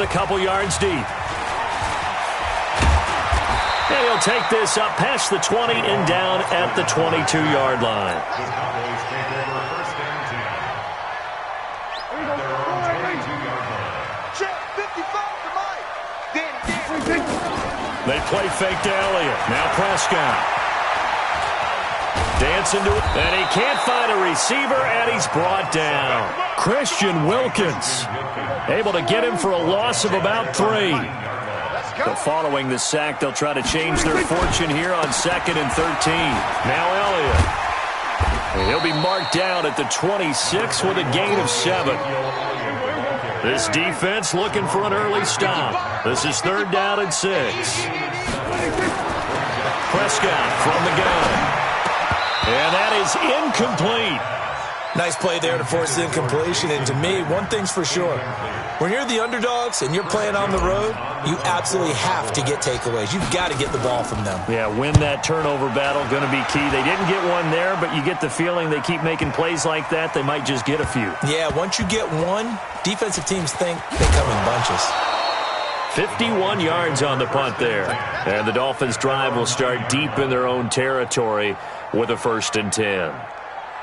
A couple yards deep. And he'll take this up past the 20 and down at the 22-yard line. They play fake to Elliott. Now Prescott. Dancing to it. And he can't find a receiver, and he's brought down. Christian Wilkins able to get him for a loss of about 3. So following the sack, they'll try to change their fortune here on 2nd and 13. Now Elliott. And he'll be marked down at the 26 with a gain of 7. This defense looking for an early stop. This is 3rd down and 6. Prescott from the gun. And that is incomplete. Nice play there to force the incompletion. And to me, one thing's for sure. When you're the underdogs and you're playing on the road, you absolutely have to get takeaways. You've got to get the ball from them. Yeah, win that turnover battle, going to be key. They didn't get one there, but you get the feeling they keep making plays like that, they might just get a few. Yeah, once you get one, defensive teams think they come in bunches. 51 yards on the punt there. And the Dolphins' drive will start deep in their own territory with a 1st and 10.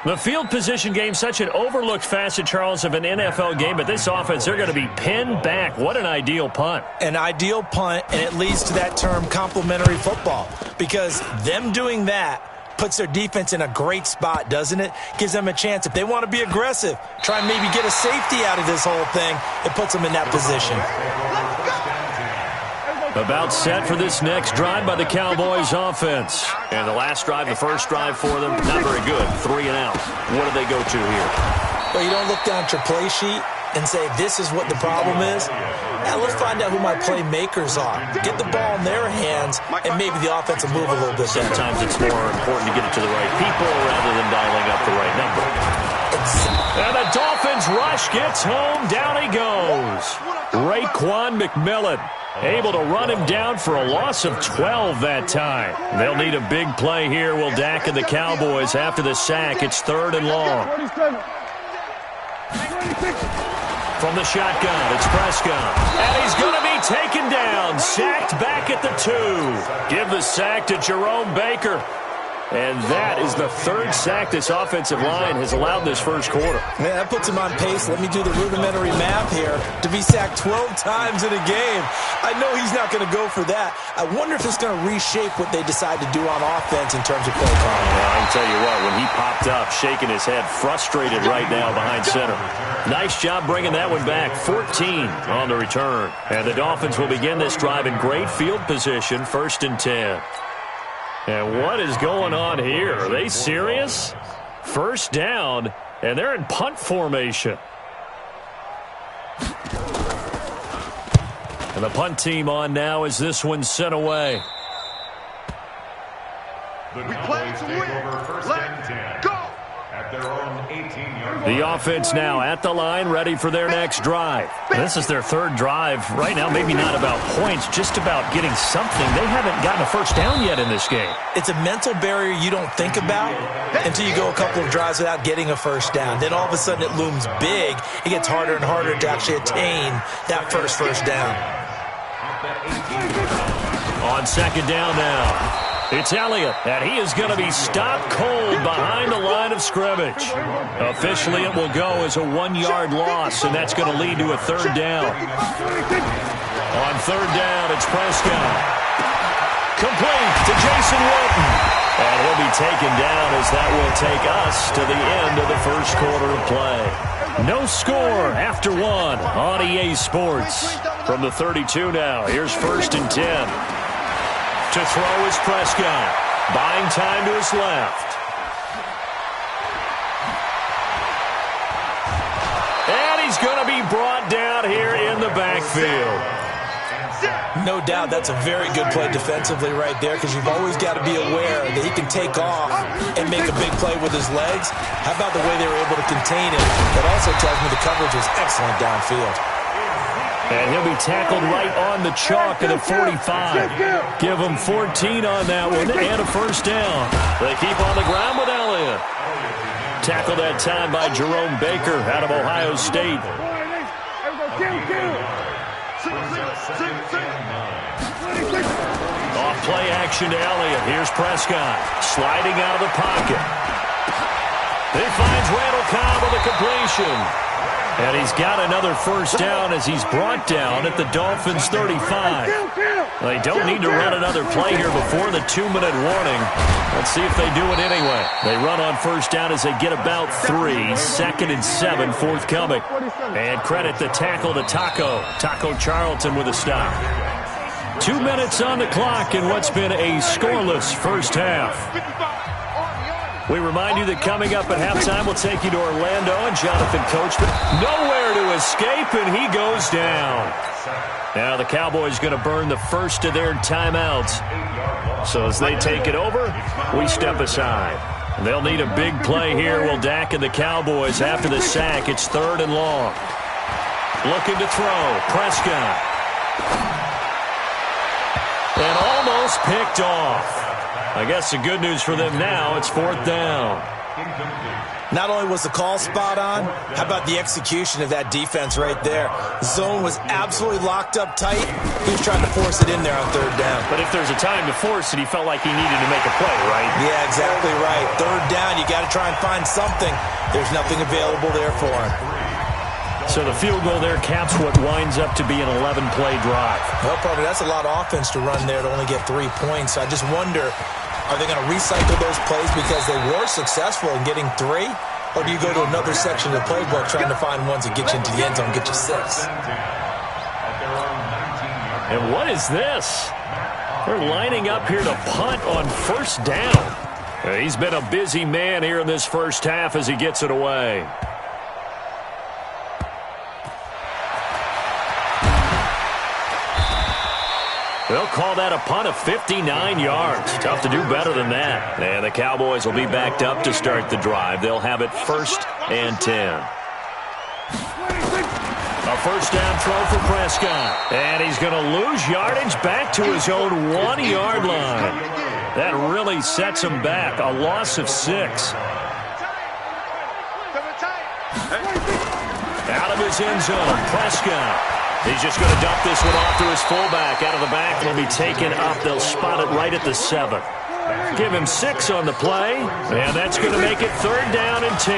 The field position game, such an overlooked facet, Charles, of an NFL game, but this offense, they're going to be pinned back. What an ideal punt. An ideal punt, and it leads to that term complementary football, because them doing that puts their defense in a great spot, doesn't it? Gives them a chance. If they want to be aggressive, try and maybe get a safety out of this whole thing, it puts them in that position. About set for this next drive by the Cowboys offense. And the last drive, the first drive for them, not very good. 3 and out. What do they go to here? Well, you don't look down at your play sheet and say, this is what the problem is. Now let's find out who my playmakers are. Get the ball in their hands, and maybe the offense will move a little bit better. Sometimes it's more important to get it to the right people rather than dialing up the right number. And the Dolphins rush gets home. Down he goes. Raekwon McMillan able to run him down for a loss of 12 that time. They'll need a big play here. Will Dak and the Cowboys after the sack. It's 3rd and long. From the shotgun, it's Prescott. And he's going to be taken down. Sacked back at the 2. Give the sack to Jerome Baker. And that is the 3rd sack this offensive line has allowed this first quarter. Man, that puts him on pace. Let me do the rudimentary math here. To be sacked 12 times in a game. I know he's not going to go for that. I wonder if it's going to reshape what they decide to do on offense in terms of play calling. Well, I can tell you what, when he popped up, shaking his head, frustrated right now behind center. Nice job bringing that one back. 14 on the return. And the Dolphins will begin this drive in great field position, 1st and 10. And what is going on here? Are they serious? 1st down, and they're in punt formation. And the punt team on now as this one's sent away. We play to win. Let's go. At their own 18-yard line. The offense now at the line, ready for their next drive. This is their 3rd drive. Right now, maybe not about points, just about getting something. They haven't gotten a first down yet in this game. It's a mental barrier you don't think about until you go a couple of drives without getting a first down. Then all of a sudden it looms big. It gets harder and harder to actually attain that first down. On 2nd down now. It's Elliott, and he is going to be stopped cold behind the line of scrimmage. Officially, it will go as a 1-yard loss, and that's going to lead to a 3rd down. On 3rd down, it's Prescott. Complete to Jason Witten. And he'll be taken down as that will take us to the end of the first quarter of play. No score after 1 on EA Sports. From the 32 now, here's 1st and 10. To throw is Prescott. Buying time to his left. And he's going to be brought down here in the backfield. No doubt that's a very good play defensively right there, because you've always got to be aware that he can take off and make a big play with his legs. How about the way they were able to contain him? That also tells me the coverage was excellent downfield. And he'll be tackled right on the chalk at the 45. Give him 14 on that one and a first down. They keep on the ground with Elliott. Tackled that time by Jerome Baker out of Ohio State. Off play action to Elliott. Here's Prescott sliding out of the pocket. He finds Randall Cobb with a completion. And he's got another first down as he's brought down at the Dolphins' 35. They don't need to run another play here before the 2-minute warning. Let's see if they do it anyway. They run on first down as they get about 3. 2nd and 7 forthcoming. And credit the tackle to Taco Charlton with a stop. 2 minutes on the clock in what's been a scoreless first half. We remind you that coming up at halftime, we'll take you to Orlando and Jonathan Coachman. Nowhere to escape, and he goes down. Now the Cowboys going to burn the first of their timeouts. So as they take it over, we step aside. They'll need a big play here. Will Dak and the Cowboys after the sack. It's 3rd and long. Looking to throw. Prescott. And almost picked off. I guess the good news for them now, it's 4th down. Not only was the call spot on, how about the execution of that defense right there? Zone was absolutely locked up tight. He was trying to force it in there on 3rd down. But if there's a time to force it, he felt like he needed to make a play, right? Yeah, exactly right. 3rd down, you got to try and find something. There's nothing available there for him. So the field goal there caps what winds up to be an 11-play drive. Well, probably that's a lot of offense to run there to only get 3 points. I just wonder, are they going to recycle those plays because they were successful in getting 3? Or do you go to another section of the playbook trying to find ones that get you into the end zone, get you 6? And what is this? They're lining up here to punt on first down. He's been a busy man here in this first half as he gets it away. They'll call that a punt of 59 yards. Tough to do better than that. And the Cowboys will be backed up to start the drive. They'll have it 1st and 10. A first down throw for Prescott. And he's going to lose yardage back to his own 1-yard line. That really sets him back. A loss of 6. Out of his end zone, Prescott. He's just going to dump this one off to his fullback out of the back. It'll be taken up. They'll spot it right at the 7. Give him 6 on the play, and that's going to make it 3rd down and 10.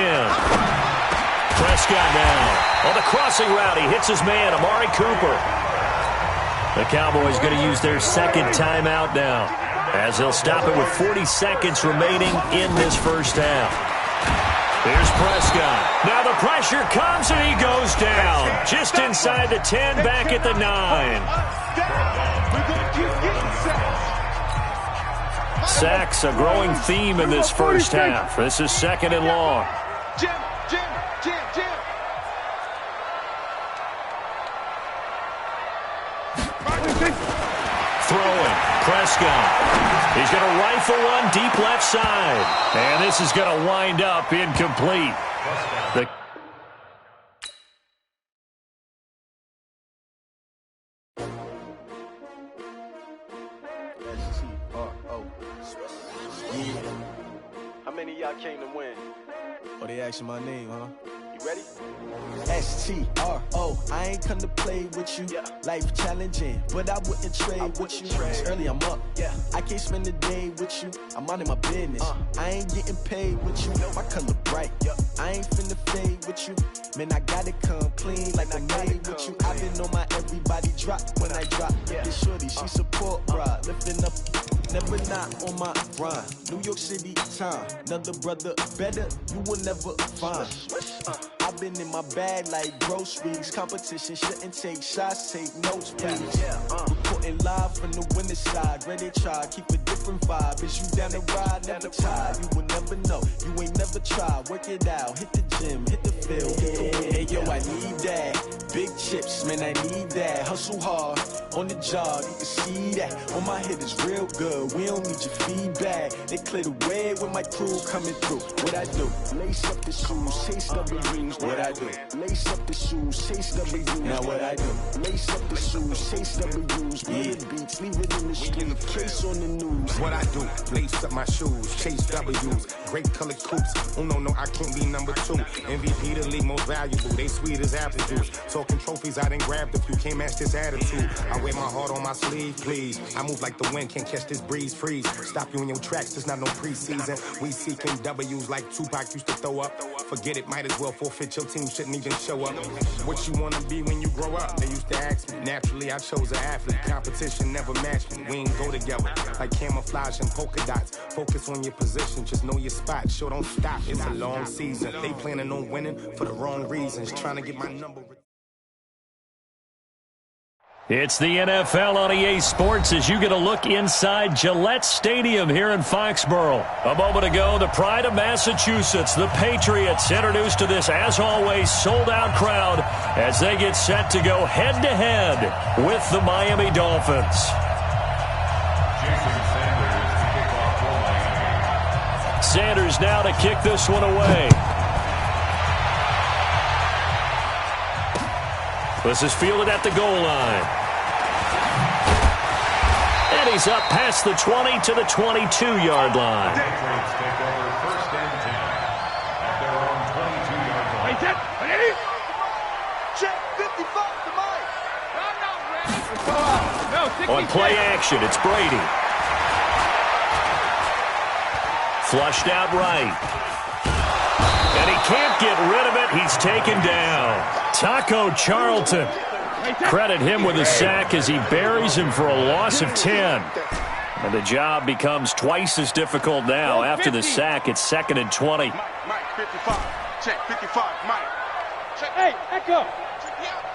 Prescott now on the crossing route. He hits his man, Amari Cooper. The Cowboys going to use their 2nd timeout now as they'll stop it with 40 seconds remaining in this first half. Here's Prescott. Now the pressure comes and he goes down. Just inside the 10, back at the 9. Sacks, a growing theme in this first half. This is 2nd and long. Throwing. Prescott. He's going to rifle one deep left side. And this is going to wind up incomplete. How many of y'all came to win? Oh, they asking my name, huh? You ready? S-T-R-O, I ain't come to play with you. Yeah. Life challenging, but I wouldn't trade with you. It's early, I'm up. Yeah. I can't spend the day with you. I'm out in my business. I ain't getting paid with you. My color bright. I ain't finna fade with you. Man, I gotta come clean like I made with you. I've been on my everybody drop when I drop. This shorty, she support, bruh. Lifting up, never not on my grind. New York City time. Another brother better, you will never find. I've been in my bag like groceries. Competition shouldn't take shots, take notes, please. Reporting live from the winner's side. Ready to try, keep a different vibe. Is you down the ride, never tired. You will never know, you ain't never tried. Work it out, hit the gym, hit the field, hit the wheel. Hey yo, I need that. Big chips, man, I need that. Hustle hard, on the job, you can see that. On my head is real good, we don't need your feedback. They clear the way when my crew coming through. What I do? Lace up the shoes, chase double dreams. What I do? Lace up the shoes, chase double dreams. Now what I do? Lace up the shoes, chase double dreams. beats, leave it in the street, case on the news. What I do, lace up my shoes, chase W's, great colored coops. Oh no, I can't be number 2. MVP the league most valuable, they sweet as apple juice. Talking trophies, I done grabbed a few, can't match this attitude. I wear my heart on my sleeve, please. I move like the wind, can't catch this breeze, freeze. Stop you in your tracks, there's not no preseason. We seeking W's like Tupac used to throw up. Forget it, might as well forfeit, your team shouldn't even show up. What you wanna be when you grow up? They used to ask me. Naturally, I chose an athlete, competition never matched me. We ain't go together, like camouflage and polka dots. Focus on your position, just know your spot. Sure, don't stop, it's a long season. They planning on winning for the wrong reasons, trying to get my number. It's the NFL on EA Sports as you get a look inside Gillette Stadium here in Foxborough. A moment ago, the pride of Massachusetts, the Patriots, introduced to this, as always, sold-out crowd as they get set to go head-to-head with the Miami Dolphins. Sanders now to kick this one away. This is fielded at the goal line. And he's up past the 20 to the 22-yard line. Patriots take over first and 10 at their own 22-yard line. Check 55 to Mike. On play action, it's Brady. Flushed out right. And he can't get rid of it. He's taken down. Taco Charlton. Credit him with a sack as he buries him for a loss of 10. And the job becomes twice as difficult now. After the sack, it's 2nd and 20. Mike 55. Check 55. Mike. Check. Hey, Echo. Check me out.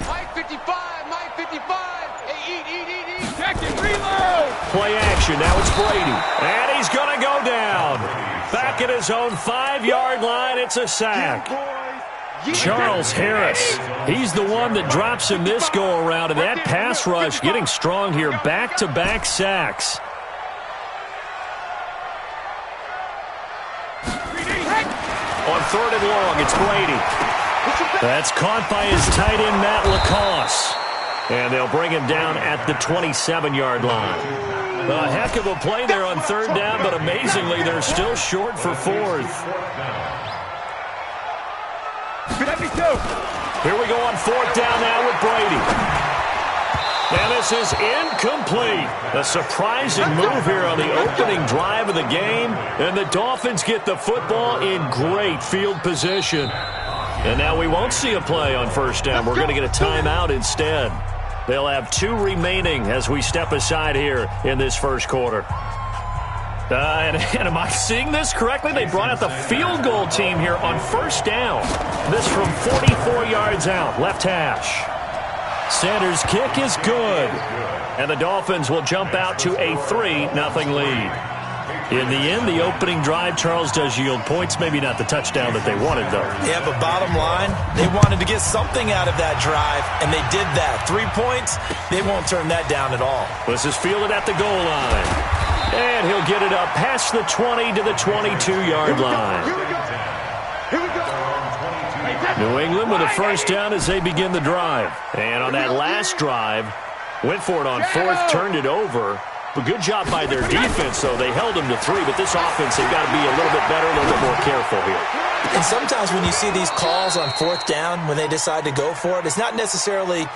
Mike 55. Mike 55. Hey, eat. Check it. Reload. Play action. Now it's Brady. And he's going to go down. Back at his own 5-yard line. It's a sack. Charles Harris, he's the one that drops him this go-around, and that pass rush getting strong here, back-to-back sacks. On 3rd and long, it's Brady. That's caught by his tight end, Matt Lacoste. And they'll bring him down at the 27-yard line. A heck of a play there on 3rd down, but amazingly, they're still short for 4th. Here we go on 4th down now with Brady. And this is incomplete. A surprising move here on the opening drive of the game. And the Dolphins get the football in great field position. And now we won't see a play on 1st down. We're going to get a timeout instead. They'll have 2 remaining as we step aside here in this first quarter. And am I seeing this correctly? They brought out the field goal team here on 1st down. This from 44 yards out, left hash. Sanders' kick is good. And the Dolphins will jump out to a 3-0 lead. In the end, the opening drive, Charles, does yield points. Maybe not the touchdown that they wanted, though. Yeah, but bottom line, they wanted to get something out of that drive, and they did that. 3 points, they won't turn that down at all. This is fielded at the goal line. And he'll get it up past the 20 to the 22-yard line. New England with a 1st down as they begin the drive. And on that last drive, went for it on 4th, turned it over. But good job by their defense, though. They held them to 3, but this offense, they've got to be a little bit better, a little bit more careful here. And sometimes when you see these calls on 4th down, when they decide to go for it, it's not necessarily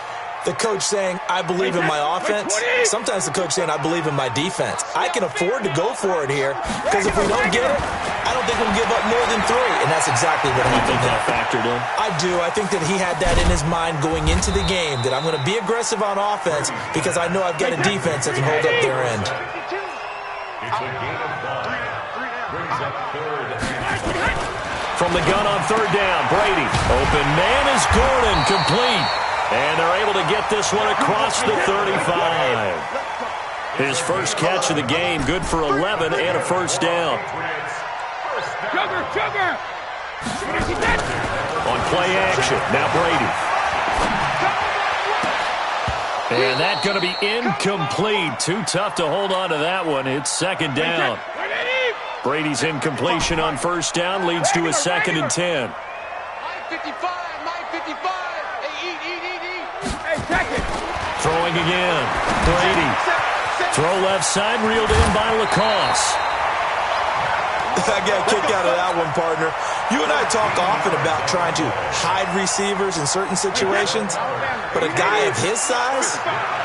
the coach saying, I believe in my offense. Sometimes the coach saying, I believe in my defense. I can afford to go for it here, because if we don't get it, I don't think we'll give up more than 3. And that's exactly what happened. You think that factored in? I do. I think that he had that in his mind going into the game, that I'm going to be aggressive on offense because I know I've got a defense that can hold up their end. It's a gain of 5. Brings up 3rd. From the gun on 3rd down, Brady. Open man is Gordon, complete. And they're able to get this one across the 35. His first catch of the game, good for 11 and a 1st down. Sugar! On play action, now Brady. And that's going to be incomplete. Too tough to hold on to that one. It's 2nd down. Brady's incompletion on 1st down leads to a 2nd and 10. Mike 55. Hey, eat. Hey, check it. Throwing again. Brady. Throw left side, reeled in by Lacoste. I got a kick out of that one, partner. You and I talk often about trying to hide receivers in certain situations, but a guy of his size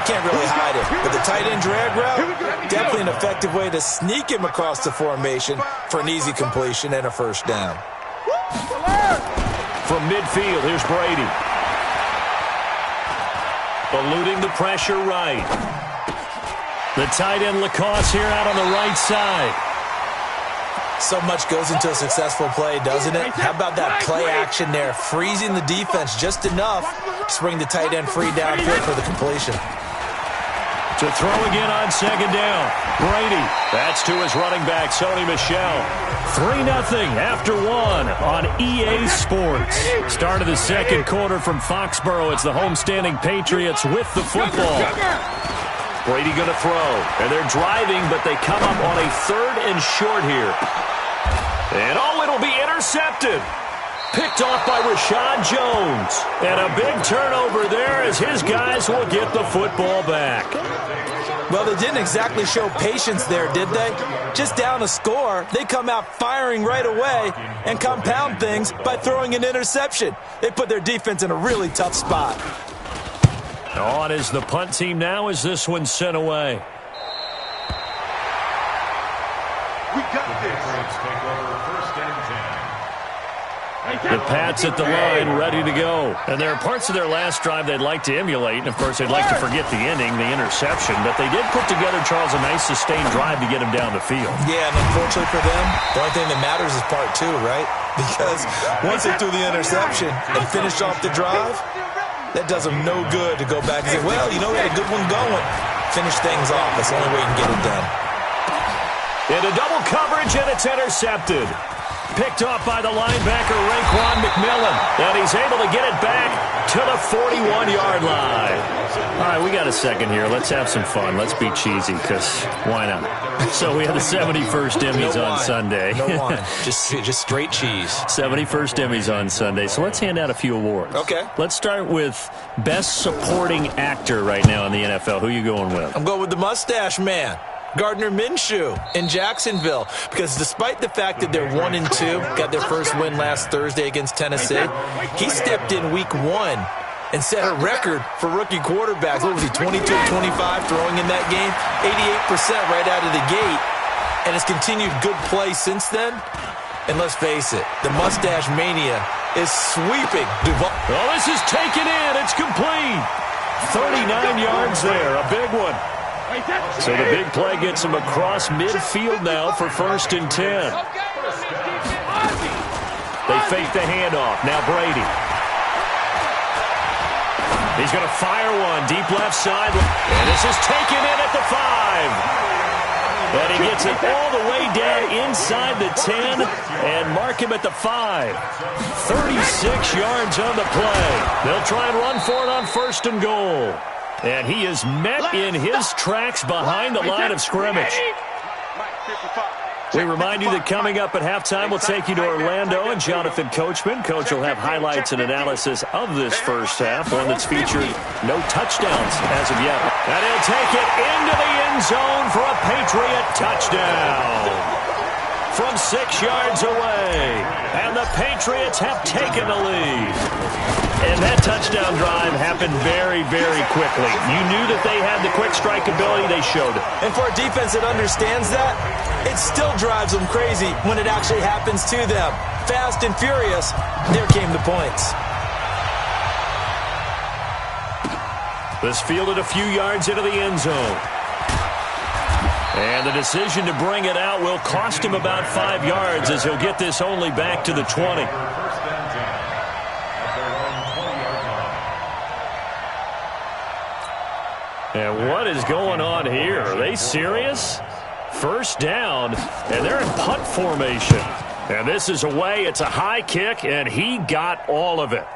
can't really hide it. But the tight end drag route, definitely an effective way to sneak him across the formation for an easy completion and a first down. From midfield, here's Brady. Eluding the pressure right. The tight end Lacoste here out on the right side. So much goes into a successful play, doesn't it? How about that play action there? Freezing the defense just enough to bring the tight end free downfield for the completion. To throw again on second down. Brady. That's to his running back, Sony Michel. 3-0 after one on EA Sports. Start of the second quarter from Foxborough. It's the homestanding Patriots with the football. Brady going to throw. And they're driving, but they come up on a 3rd and short here. And it'll be intercepted. Picked off by Rashad Jones. And a big turnover there as his guys will get the football back. Well, they didn't exactly show patience there, did they? Just down a score, they come out firing right away and compound things by throwing an interception. They put their defense in a really tough spot. On is the punt team now as this one's sent away. We got this. Take over 1st and 10. The Pats at the line, ready to go. And there are parts of their last drive they'd like to emulate. And, of course, they'd like to forget the ending, the interception. But they did put together, Charles, a nice sustained drive to get him down the field. Yeah, and unfortunately for them, the only thing that matters is part 2, right? Because once they threw the interception and finished off the drive, that does them no good to go back and say, well, you know, we had a good one going. Finish things off. That's the only way you can get it done. Into double coverage, and it's intercepted. Picked off by the linebacker, Raekwon McMillan. And he's able to get it back to the 41-yard line. All right, we got a second here. Let's have some fun. Let's be cheesy, because why not? So we have the 71st Emmys on Sunday. No wine. Just straight cheese. 71st Emmys on Sunday. So let's hand out a few awards. Okay. Let's start with Best Supporting Actor right now in the NFL. Who are you going with? I'm going with the Mustache Man, Gardner Minshew in Jacksonville, because despite the fact that they're 1-2, got their first win last Thursday against Tennessee, he stepped in week 1 and set a record for rookie quarterbacks. What was he, 22-25 throwing in that game? 88% right out of the gate, and has continued good play since then. And let's face it, the Mustache Mania is sweeping Duval. Oh, this is taken in. It's complete. 39 yards there, a big one. So the big play gets him across midfield now for 1st and 10. They fake the handoff. Now Brady. He's going to fire one deep left side. And this is taken in at the 5. And he gets it all the way down inside the 10 and mark him at the 5. 36 yards on the play. They'll try and run for it on 1st and goal. And he is met in his tracks behind the line of scrimmage. We remind you that coming up at halftime, we'll take you to Orlando and Jonathan Coachman. Coach will have highlights and analysis of this first half, one that's featured no touchdowns as of yet. And he'll take it into the end zone for a Patriot touchdown from 6 yards away. And the Patriots have taken the lead. And that touchdown drive happened very, very quickly. You knew that they had the quick strike ability. They showed it. And for a defense that understands that, it still drives them crazy when it actually happens to them. Fast and furious, there came the points. This fielded a few yards into the end zone. And the decision to bring it out will cost him about 5 yards as he'll get this only back to the 20. And what is going on here? Are they serious? First down, and they're in punt formation. And this is away. It's a high kick, and he got all of it.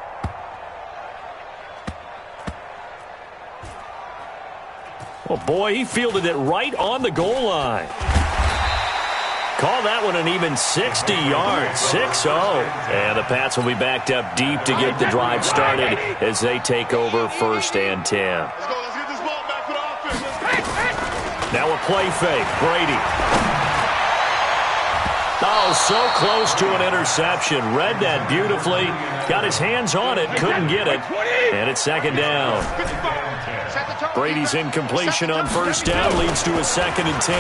Oh, boy, he fielded it right on the goal line. Call that one an even 60 yards, 6-0. And the Pats will be backed up deep to get the drive started as they take over 1st and 10. Now a play fake. Brady. Oh, so close to an interception. Read that beautifully. Got his hands on it. Couldn't get it. And it's second down. Brady's incompletion on first down leads to a 2nd and 10.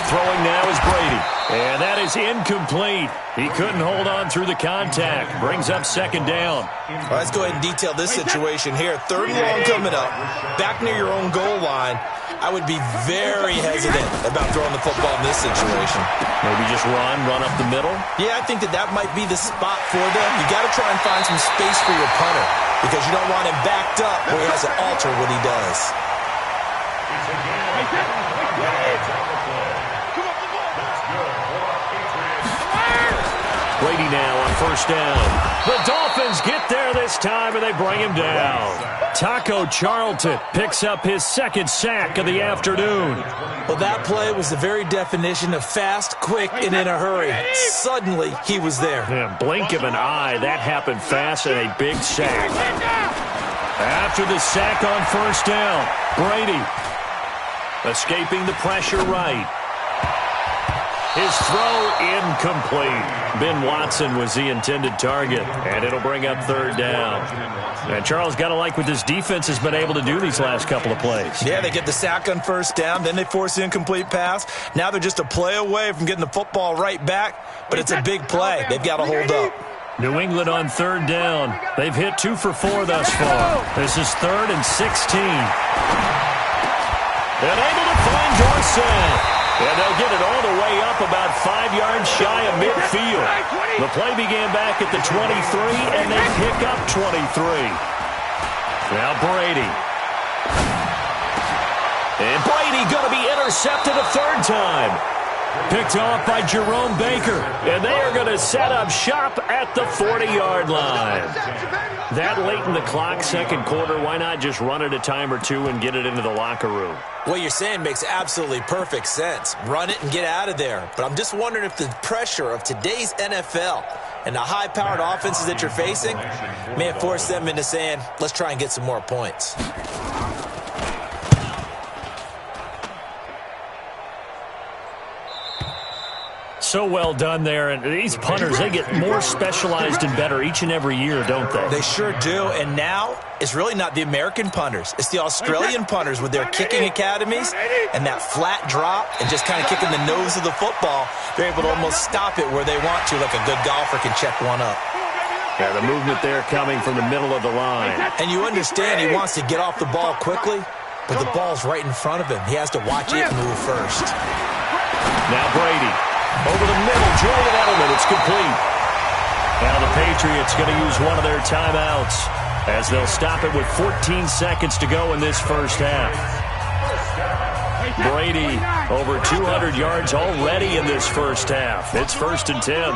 Throwing now is Brady. And that is incomplete. He couldn't hold on through the contact. Brings up 2nd down. Well, let's go ahead and detail this situation here. 3rd and long coming up. Back near your own goal line. I would be very hesitant about throwing the football in this situation. Maybe just run up the middle? Yeah, I think that might be the spot for them. You got to try and find some space for your punter because you don't want him backed up where he has to alter what he does. Brady now on first down. The Dolphins get there this time, and they bring him down. Taco Charlton picks up his 2nd sack of the afternoon. Well, that play was the very definition of fast, quick, and in a hurry. Suddenly, he was there. Yeah, blink of an eye, that happened fast, and a big sack. After the sack on first down, Brady escaping the pressure right. His throw incomplete. Ben Watson was the intended target, and it'll bring up 3rd down. And Charles, got to like what this defense has been able to do these last couple of plays. Yeah, they get the sack on first down, then they force the incomplete pass. Now they're just a play away from getting the football right back, but it's a big play. They've got to hold up. New England on 3rd down. They've hit 2 for 4 thus far. This is 3rd and 16. And able to find Dorsett. And they'll get it all the way up about 5 yards shy of midfield. The play began back at the 23, and they pick up 23. Now Brady. And Brady going to be intercepted a 3rd time. Picked off by Jerome Baker. And they are going to set up shop at the 40-yard line. That late in the clock, 2nd quarter, why not just run it a time or two and get it into the locker room? What you're saying makes absolutely perfect sense. Run it and get out of there. But I'm just wondering if the pressure of today's NFL and the high-powered offenses that you're facing may have forced them into saying, let's try and get some more points. So well done there, and these punters, they get more specialized and better each and every year, don't they? They sure do, and now it's really not the American punters. It's the Australian punters with their kicking academies and that flat drop and just kind of kicking the nose of the football. They're able to almost stop it where they want to, like a good golfer can check one up. Yeah, the movement there coming from the middle of the line. And you understand he wants to get off the ball quickly, but the ball's right in front of him. He has to watch it move first. Now Brady. Over the middle, Julian Edelman, it's complete. Now the Patriots going to use one of their timeouts as they'll stop it with 14 seconds to go in this first half. Brady over 200 yards already in this first half. It's 1st and 10.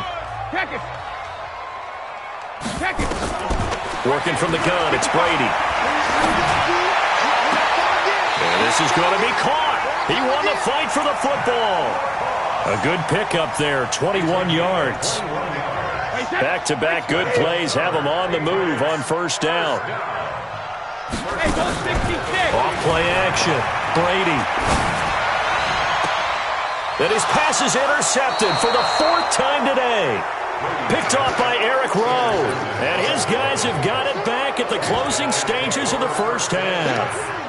Working from the gun, it's Brady. And this is going to be caught. He won the fight for the football. A good pickup there, 21 yards. Back-to-back good plays have him on the move on first down. Off play action, Brady. And his pass is intercepted for the 4th time today. Picked off by Eric Rowe. And his guys have got it back at the closing stages of the first half.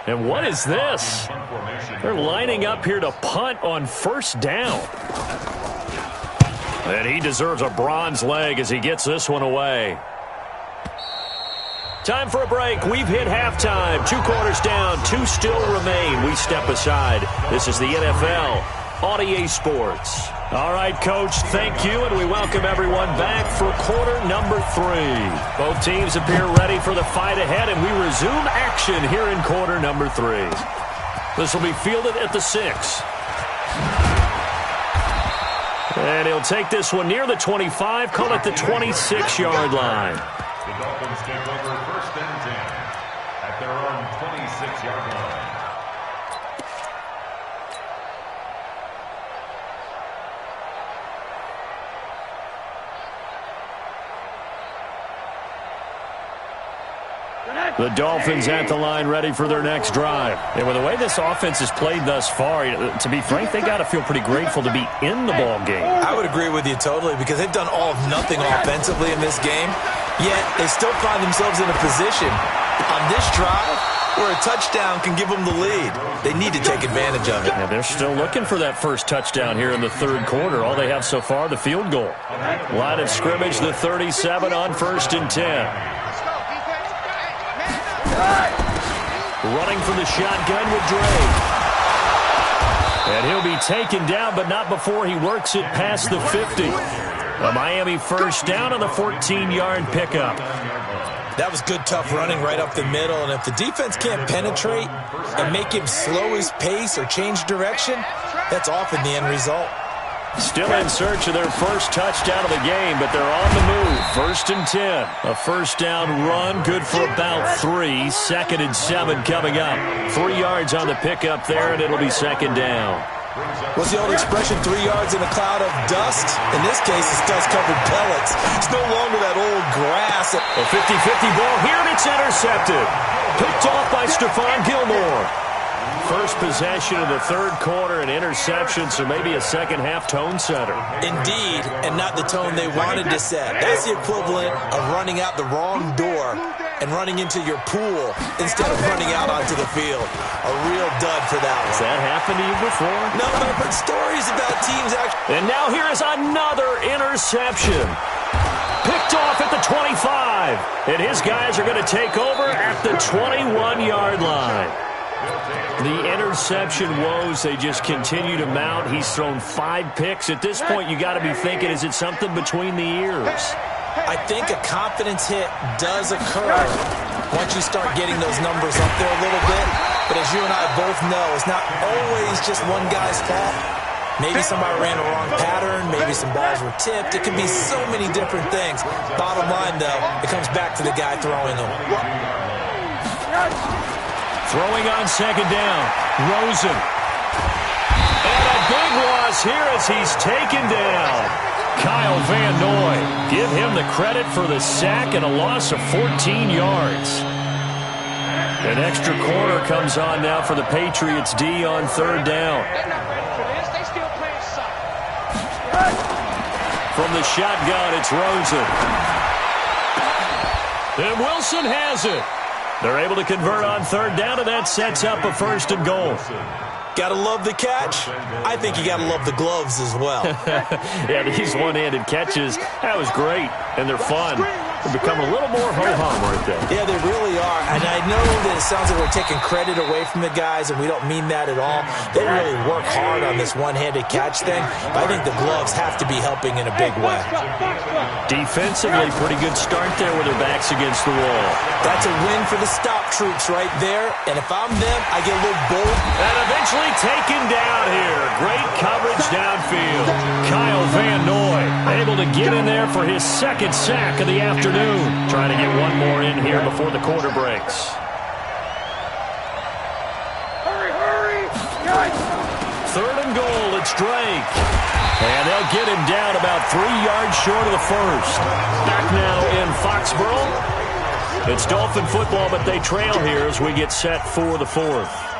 And what is this? They're lining up here to punt on first down. And he deserves a bronze leg as he gets this one away. Time for a break. We've hit halftime. 2 quarters down. 2 still remain. We step aside. This is the NFL on EA Sports. All right, Coach, thank you, and we welcome everyone back for quarter number 3. Both teams appear ready for the fight ahead, and we resume action here in quarter number 3. This will be fielded at the 6. And he'll take this one near the 25, call it the 26-yard line. The Dolphins take over 1st and 10 at their own 26-yard line. The Dolphins at the line ready for their next drive. And with the way this offense has played thus far, to be frank, they got to feel pretty grateful to be in the ball game. I would agree with you totally because they've done all of nothing offensively in this game, yet they still find themselves in a position on this drive where a touchdown can give them the lead. They need to take advantage of it. Yeah, they're still looking for that first touchdown here in the third quarter. All they have so far, the field goal. Line of scrimmage, the 37 on 1st and 10. Running from the shotgun with Drake. And he'll be taken down, but not before he works it past the 50. A Miami first down on the 14-yard pickup. That was good, tough running right up the middle. And if the defense can't penetrate and make him slow his pace or change direction, that's often the end result. Still in search of their first touchdown of the game, but they're on the move. 1st and 10. A first down run, good for about 3. 2nd and 7 coming up. 3 yards on the pickup there, and it'll be 2nd down. What's the old expression, 3 yards in a cloud of dust? In this case, it's dust-covered pellets. It's no longer that old grass. A 50-50 ball here, and it's intercepted. Picked off by Stephon Gilmore. First possession of the third quarter, an interception, so maybe a second-half tone setter. Indeed, and not the tone they wanted to set. That's the equivalent of running out the wrong door and running into your pool instead of running out onto the field. A real dud for that one. Has that happened to you before? No, but I've heard stories about teams actually. And now here is another interception. Picked off at the 25. And his guys are going to take over at the 21-yard line. The interception woes, they just continue to mount. He's thrown 5 picks. At this point, you got to be thinking, is it something between the ears? I think a confidence hit does occur once you start getting those numbers up there a little bit. But as you and I both know, it's not always just one guy's fault. Maybe somebody ran a wrong pattern. Maybe some balls were tipped. It could be so many different things. Bottom line, though, it comes back to the guy throwing them. Throwing on 2nd down, Rosen. And a big loss here as he's taken down. Kyle Van Noy. Give him the credit for the sack and a loss of 14 yards. An extra corner comes on now for the Patriots D on 3rd down. From the shotgun, it's Rosen. And Wilson has it. They're able to convert on 3rd down, and that sets up a 1st and goal. Gotta love the catch. I think you gotta love the gloves as well. Yeah, these one-handed catches, that was great, and they're fun. They become a little more ho-hum right there. Yeah, they really are. And I know that it sounds like we're taking credit away from the guys, and we don't mean that at all. They really work hard on this one-handed catch thing. But I think the gloves have to be helping in a big way. Defensively, pretty good start there with their backs against the wall. That's a win for the stop troops right there. And if I'm them, I get a little bold. And eventually taken down here. Great coverage downfield. Kyle Van Noy able to get in there for his 2nd sack of the afternoon. Trying to get one more in here before the quarter breaks. Hurry! 3rd and goal, it's Drake. And they'll get him down about 3 yards short of the first. Back now in Foxborough. It's Dolphin football, but they trail here as we get set for the 4th.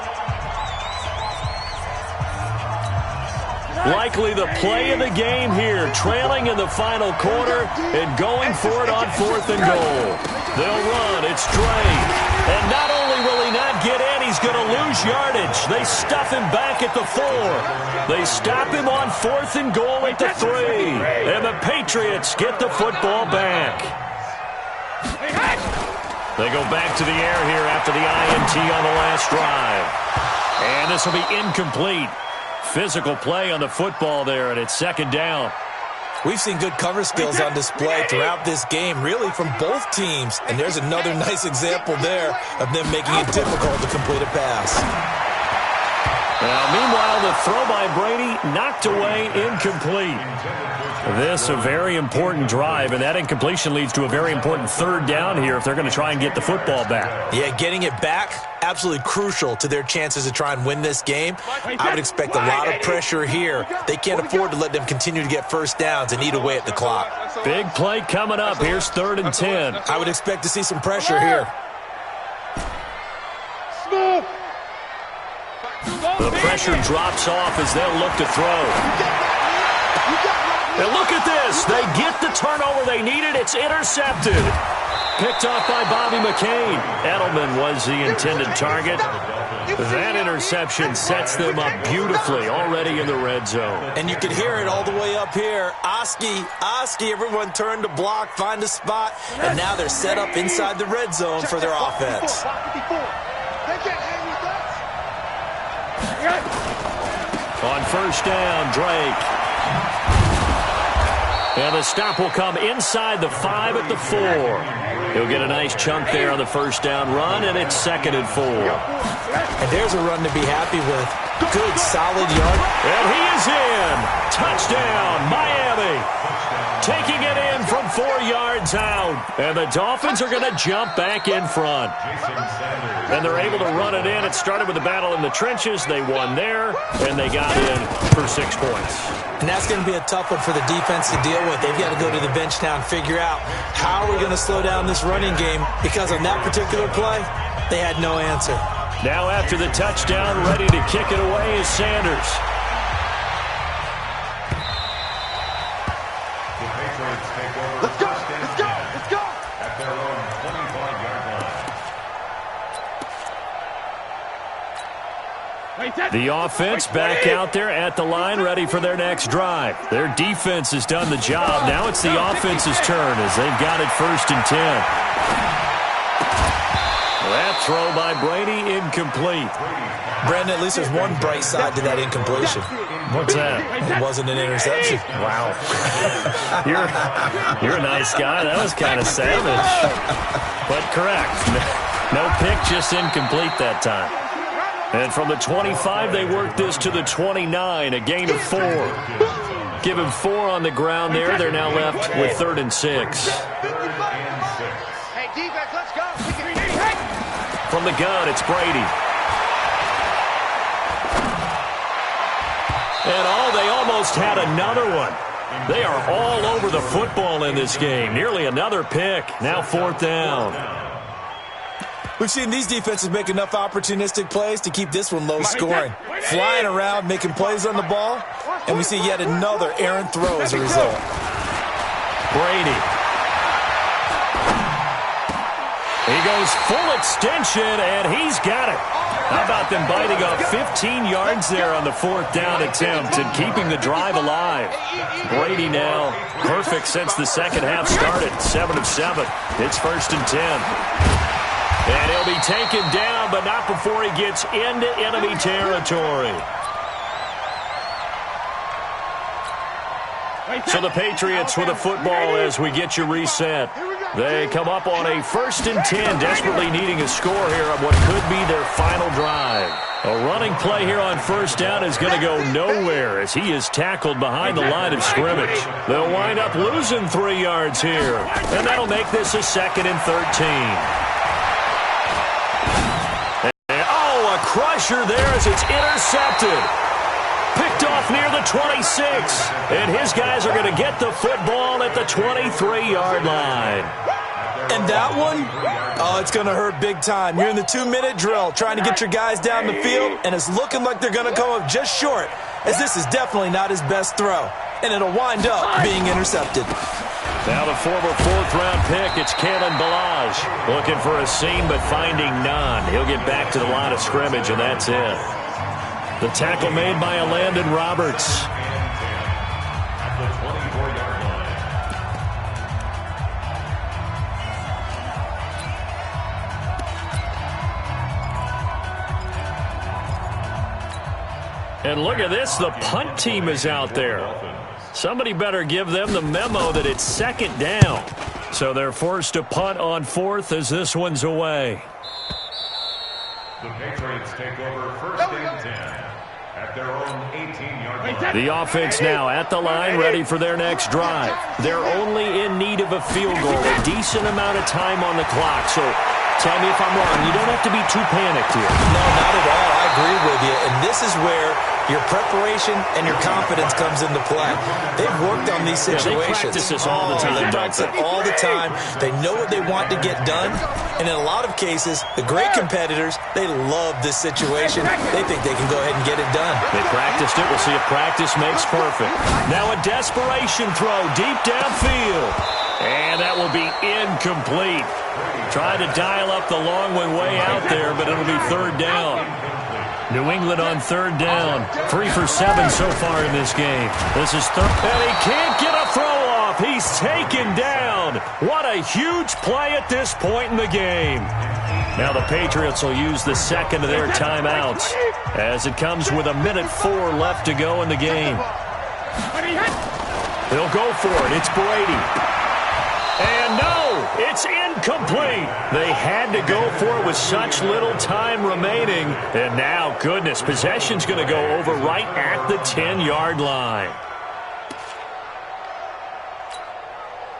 Likely the play of the game here, trailing in the final quarter and going for it on 4th and goal. They'll run, it's Drake. And not only will he not get in, he's going to lose yardage. They stuff him back at the 4. They stop him on 4th and goal at the 3. And the Patriots get the football back. They go back to the air here after the INT on the last drive. And this will be incomplete. Physical play on the football there, and it's 2nd down. We've seen good cover skills on display throughout this game, really from both teams. And there's another nice example there of them making it difficult to complete a pass. Now, meanwhile, the throw by Brady knocked away, incomplete. This a very important drive, and that incompletion leads to a very important 3rd down here if they're going to try and get the football back. Yeah, getting it back, absolutely crucial to their chances to try and win this game. I would expect a lot of pressure here. They can't afford to let them continue to get first downs and eat away at the clock. Big play coming up. Here's 3rd and 10. I would expect to see some pressure here. pressure drops off as they'll look to throw. And look at this. They get the turnover they needed. It's intercepted. Picked off by Bobby McCain. Edelman was the intended target. That interception sets them up beautifully already in the red zone. And you can hear it all the way up here. Oski, everyone turned to block, find a spot, and now they're set up inside the red zone for their offense. On first down, Drake. And the stop will come inside the 5 at the 4. He'll get a nice chunk there on the first down run, and it's 2nd and 4. And there's a run to be happy with. Good, solid yard. And he is in. Touchdown, Miami. Taking it in from 4 yards out. And the Dolphins are going to jump back in front. And they're able to run it in. It started with a battle in the trenches. They won there, and they got in for 6 points. And that's going to be a tough one for the defense to deal with. They've got to go to the bench now and figure out how we're going to slow down this running game, because on that particular play, they had no answer. Now after the touchdown, ready to kick it away is Sanders. The Patriots take over. Let's go! At their own 25-yard line. The offense back out there at the line, ready for their next drive. Their defense has done the job. Now it's the offense's turn as they've got it 1st and 10. That throw by Brady incomplete. Brandon, at least there's one bright side to that incompletion. What's that? It wasn't an interception. Wow. You're a nice guy. That was kind of savage. But correct. No pick, just incomplete that time. And from the 25, they work this to the 29, a gain of 4. Give him 4 on the ground there. They're now left with 3rd and 6. Hey, defense, let's go. From the gun, it's Brady. And they almost had another one. They are all over the football in this game. Nearly another pick. Now 4th down. We've seen these defenses make enough opportunistic plays to keep this one low scoring. Flying around, making plays on the ball, and we see yet another errant throw as a result. Brady. He goes full extension, and he's got it. How about them biting off 15 yards there on the 4th down attempt and keeping the drive alive? Brady now perfect since the second half started. 7 of 7. It's 1st and 10. And he'll be taken down, but not before he gets into enemy territory. So the Patriots with the football as we get you reset. They come up on a 1st and 10, desperately needing a score here on what could be their final drive. A running play here on 1st down is going to go nowhere as he is tackled behind the line of scrimmage. They'll wind up losing 3 yards here, and that'll make this a 2nd and 13. A crusher there as it's intercepted. Picked off near the 26. And his guys are going to get the football at the 23-yard line. And that one, it's going to hurt big time. You're in the 2-minute drill trying to get your guys down the field, and it's looking like they're going to come up just short, as this is definitely not his best throw. And it'll wind up being intercepted. Now the former 4th-round pick, it's Kalen Ballage. Looking for a seam, but finding none. He'll get back to the line of scrimmage, and that's it. The tackle made by Landon Roberts. At the 24-yard line. And look at this, the punt team is out there. Somebody better give them the memo that it's 2nd down. So they're forced to punt on 4th as this one's away. The Patriots take over 1st and 10 at their own 18-yard line. The offense now at the line, ready for their next drive. They're only in need of a field goal, a decent amount of time on the clock. So tell me if I'm wrong. You don't have to be too panicked here. No, not at all. I agree with you. And this is where your preparation and your confidence comes into play. They've worked on these situations. They practice this all the time. They practice it all the time. They know what they want to get done. And in a lot of cases, the great competitors, they love this situation. They think they can go ahead and get it done. They practiced it. We'll see if practice makes perfect. Now a desperation throw deep downfield. And that will be incomplete. Trying to dial up the long one way out there, but it'll be third down. New England on third down. 3 for 7 so far in this game. This is third. And he can't get a throw off. He's taken down. What a huge play at this point in the game. Now the Patriots will use the second of their timeouts as it comes with 1:04 left to go in the game. They'll go for it. It's Brady. And no, it's incomplete. They had to go for it with such little time remaining. And now, goodness, possession's going to go over right at the 10-yard line.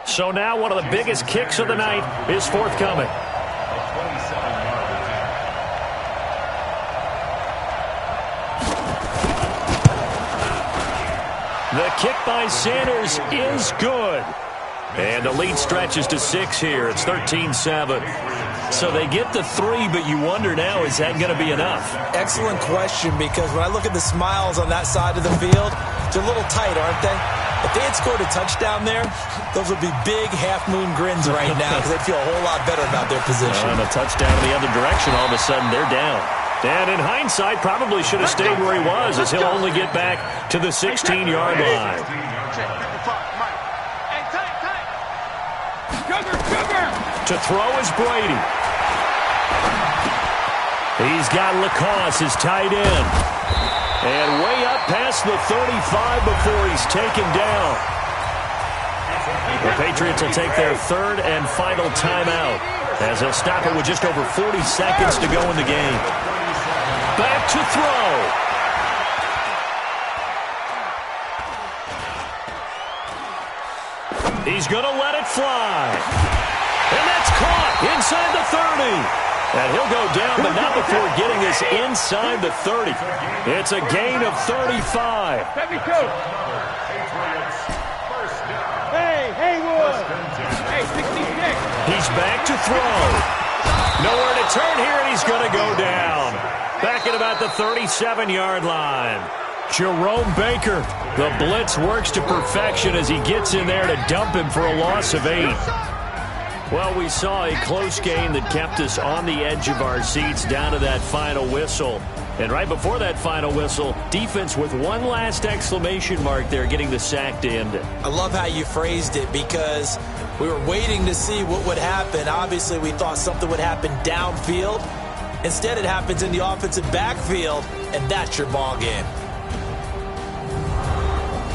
So now one of the biggest kicks of the night is forthcoming. The kick by Sanders is good. And the lead stretches to 6 here. It's 13-7. So they get the 3, but you wonder now, is that going to be enough? Excellent question, because when I look at the smiles on that side of the field, they're a little tight, aren't they? If they had scored a touchdown there, those would be big half-moon grins right now because they'd feel a whole lot better about their position. And a touchdown in the other direction, all of a sudden they're down. And in hindsight, probably should have stayed where he was, as he'll only get back to the 16-yard line. To throw is Brady. He's got Lacoste, his tight end. And way up past the 35 before he's taken down. The Patriots will take their third and final timeout as they'll stop it with just over 40 seconds to go in the game. Back to throw. He's going to let it fly. And that's caught inside the 30. And he'll go down, but not before getting us inside the 30. It's a gain of 35. Hey, Haywood. Hey, 66. He's back to throw. Nowhere to turn here, and he's going to go down. Back at about the 37-yard line. Jerome Baker. The blitz works to perfection as he gets in there to dump him for a loss of 8. Well, we saw a close game that kept us on the edge of our seats down to that final whistle. And right before that final whistle, defense with one last exclamation mark there, getting the sack to end it. I love how you phrased it, because we were waiting to see what would happen. Obviously, we thought something would happen downfield. Instead, it happens in the offensive backfield, and that's your ball game.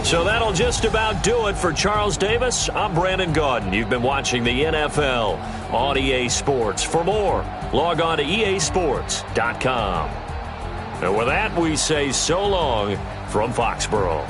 So that'll just about do it for Charles Davis. I'm Brandon Gaudin. You've been watching the NFL on EA Sports. For more, log on to easports.com. And with that, we say so long from Foxborough.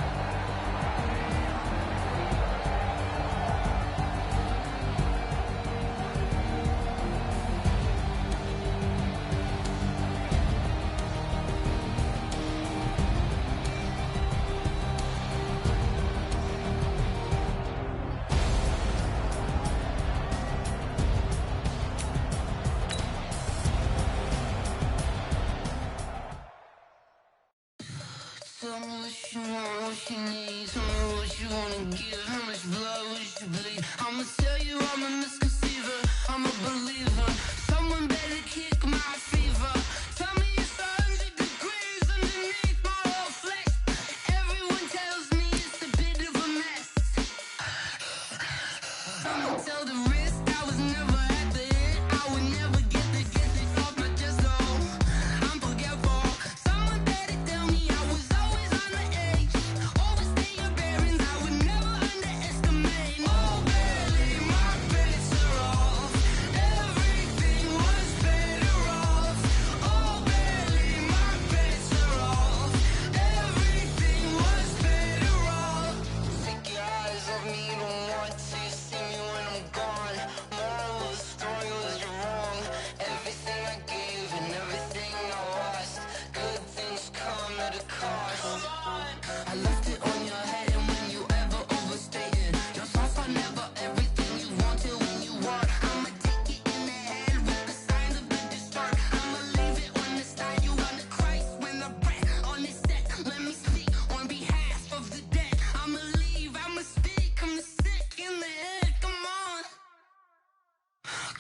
Take your eyes off me, don't want to see me when I'm gone. More was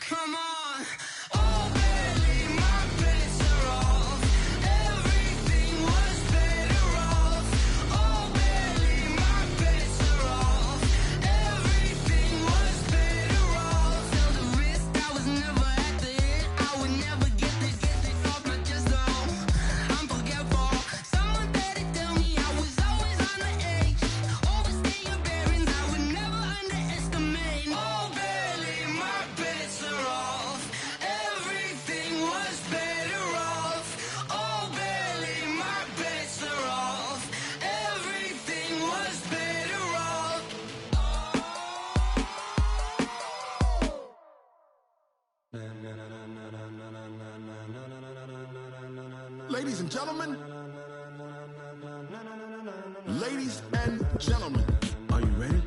Come on. Oh, barely, my bets are off. Everything was better off. Oh, barely, my bets are off. Everything was better off. Till the risk, I was never at the hit. I would never get this off my chest, though. I'm forgetful. Someone better tell me I was always on the edge. Overstay your bearings, I would never underestimate. Oh, barely, my bets are off. Everything was better off. Oh, barely, my bets are off. Everything was better off. Ladies and gentlemen, ladies and gentlemen, are you ready?